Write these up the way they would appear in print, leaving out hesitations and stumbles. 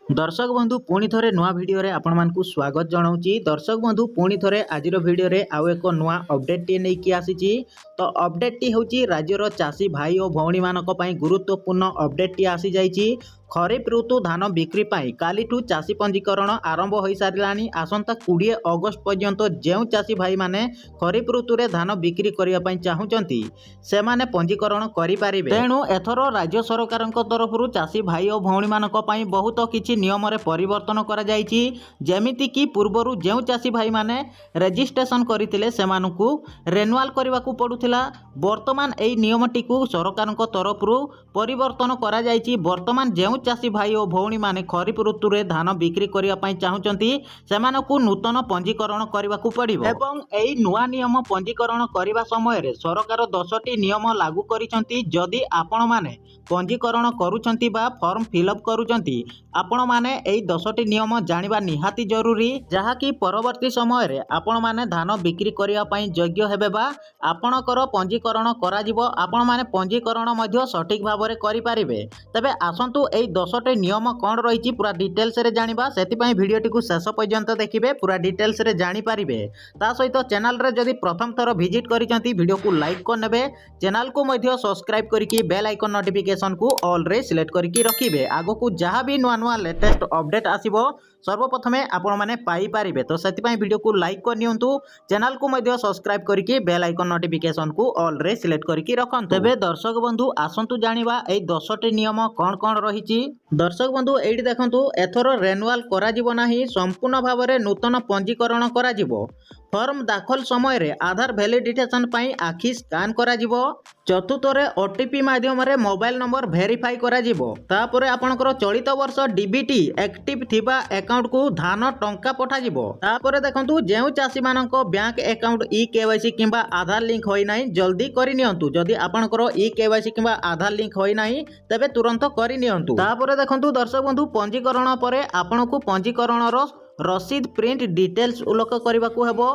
दर्शक बंधु पुणी थरे नुआ वीडियो रे आपण मानकु स्वागत जणाउची। दर्शक बंधु पुणी थरे आजिर वीडियो रे आउ एक नुआ अपडेट टी नै कि आसीची। तो अपडेट टी होची राज्यर चाषी भाई और भौणी मानक पई गुरुत्वपूर्ण अपडेट टी आसी जाईची। खरीफ ऋतु धान बिक्री पाई कालीठू चाषी पंजीकरण आरंभ हो सारानी। आसंता 20 अगस्त पर्यंत जो चाषी भाई माने खरीफ ऋतु रे धान बिक्री करिया पई चाहुचंती से माने पंजीकरण करि पारिबे। तेणु एथरो राज्य सरकार तरफ चाषी भाई और भौणी मानक पई बहुत किछि नियम रे परिवर्तन करा जायछि। जेमिति कि पूर्वरु जो चाषी भाई माने रजिस्ट्रेशन करथिले सेमानकु रेनुअल करबाकू पडुथिला। वर्तमान एई नियमटी को सरकार तरफ परिवर्तन करा जायछि। वर्तमान जो चाषी भाई और भौणी माने खरीफ ऋतु रे धान बिक्री करिया पई चाहुचंती सेमानकु नूतन पंजीकरण करबाकू पड़िबो। एवं एई नुआ नियम पंजीकरण करिबा समय रे सरकार 10टी नियम लागू करिसंती। जदि आपण माने पंजीकरण करूचंती बा फॉर्म फिलअप करूचंती आपण माने एई 10टी नियम जानिबा निहाती जरूरी, जहा कि परवर्ती समय रे आपण माने धान बिक्री करिया पई योग्य हेबे बा आपणकर पंजीकरण करा जिवो। आपण माने पंजीकरण मध्ये सठिक भाव रे करि पारिबे। तबे आसंतु एई 10टी नियम कोन रहिछि पूरा डिटेल्स रे जानिबा। सेति पई वीडियोटी को शेष पर्यंत देखिबे, पूरा डिटेल्स रे जानि पारिबे। ता सहित चैनल रे जदि प्रथम थर विजिट करिसंती वीडियो को लाइक कर नेबे, चैनल को मध्ये सब्सक्राइब करिकि बेल आइकन नोटिफिकेशन को ऑल रे सिलेक्ट करिकि रखिबे। आगो को जहां भी नुआ नुआ लेटेस्ट अपडेट आसीबो सर्वप्रथमे आपण माने पाई पारिबे। तो सेति पई वीडियो को लाइक कर नियंतु, चैनल को मध्ये सब्सक्राइब करिकि बेल आइकन नोटिफिकेशन को ऑल रे सिलेक्ट करिकि रखंतु। तबे दर्शक बंधु आसंतु जानिबा एई 10टी नियम कोन कोन रहिछि। दर्शक बंधु एठी देखंतु एथरो रेनुअल करा जिवो नाही, संपूर्ण भाव रे नूतन पंजीकरण करा जिवो। फॉर्म दाखल समय रे आधार वैलिडिटेशन पई आखि स्कैन करा जिवो। चतुर्थ रे ओटीपी माध्यम रे मोबाइल नंबर वेरीफाई करा जिवो। तापरे आपनकर चलित वर्ष डीबीटी एक्टिव थिबा अकाउंट को धान टंका पठा जिवो। तापरे देखंतु जेउ चाषी मानक बैंक अकाउंट ई केवाईसी किंबा आधार लिंक होई नाही जल्दी करि नियंतु। जदि आपनकर ई केवाईसी किंबा आधार लिंक होई नाही तबे तुरंत करि नियंतु। तापरे देखंतु दर्शक बंधु पंजीकरण परे आपनकु पंजीकरण रो रसीद प्रिंट डिटेल्स उल्लेख करबाकू हेबो।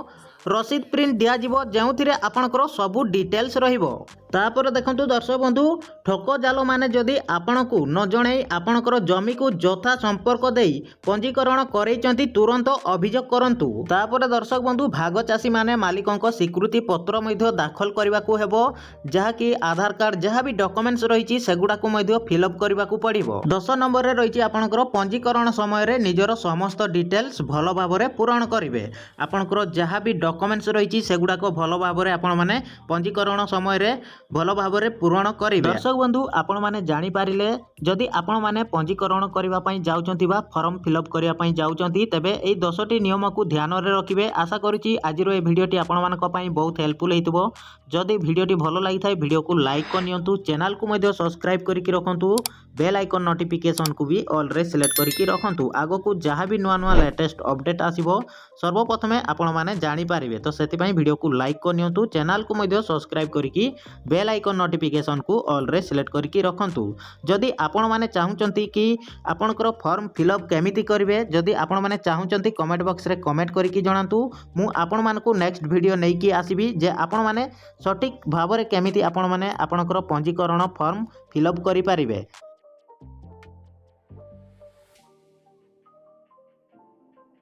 रसीद प्रिंट दिया जिवो जेउथिरे आपनकर सबु डिटेल्स रहिबो। तापर देखंतु दर्शक बंधु ठक जाल माने जदि आपनकु न जणै आपनकर जमी को जथा संपर्क देई पंजीकरण करैचंती तुरंत अभियोग करंतु। तापर दर्शक बंधु भाग चाषी माने मालिकंक स्वीकृति पत्र मध्ये दाखल करबाकू हेबो, जहा कि आधार कार्ड जहा भी डॉक्यूमेंट्स रहिछि सेगुडा को मध्ये फिलअप करबाकू पड़िबो। 10 नंबर रे रहिछि आपनकर पंजीकरण समय रे निजर समस्त डिटेल्स भलो भाबरे पूरण करिवे। आपनकर जहा भी डॉक्यूमेंट्स रहिछि सेगुडा को भलो भाबरे आपण माने पंजीकरण समय रे भलो भाबरे पूरण करिवे। दर्शक बंधु आपण माने जानि पारिले जदि आपण माने पंजीकरण करिवा पई जाउचंती बा फॉर्म फिलअप करिया पई जाउचंती तबे एई 10टी नियम को ध्यान रे रखिबे। आशा करूची आजिरो ए वीडियोटी आपण मानक पई बहुत हेल्पफुल हेतबो। जदि वीडियोटी भलो लागि थाए वीडियो को लाइक कर नियंतु, चैनल को मध्ये सब्सक्राइब करिकि रखंतु, बेल आइकन नोटिफिकेशन को भी ऑल रे सिलेक्ट करिकि रखंतु। आगो को जहां भी नुआ नुआ लेटेस्ट अपडेट आसीबो सर्वप्रथमे आपण माने जानि पारिबे। तो सेति पई वीडियो को लाइक कर नियंतु, चैनल को मध्ये सब्सक्राइब करिकि बेल आइकन नोटिफिकेशन को ऑल रे सिलेक्ट करिकि रखंतु। जदि आपण माने चाहुचंती कि आपनकर फॉर्म फिलअप केमिति करिवे, जदि आपण माने चाहुचंती कमेंट बॉक्स रे कमेंट करिकि जणांतु। मु आपण मानकु नेक्स्ट वीडियो नै कि आसीबी जे आपण माने सटीक भाव रे केमिति आपण माने आपनकर पंजीकरण फॉर्म फिलअप करि पारिबे।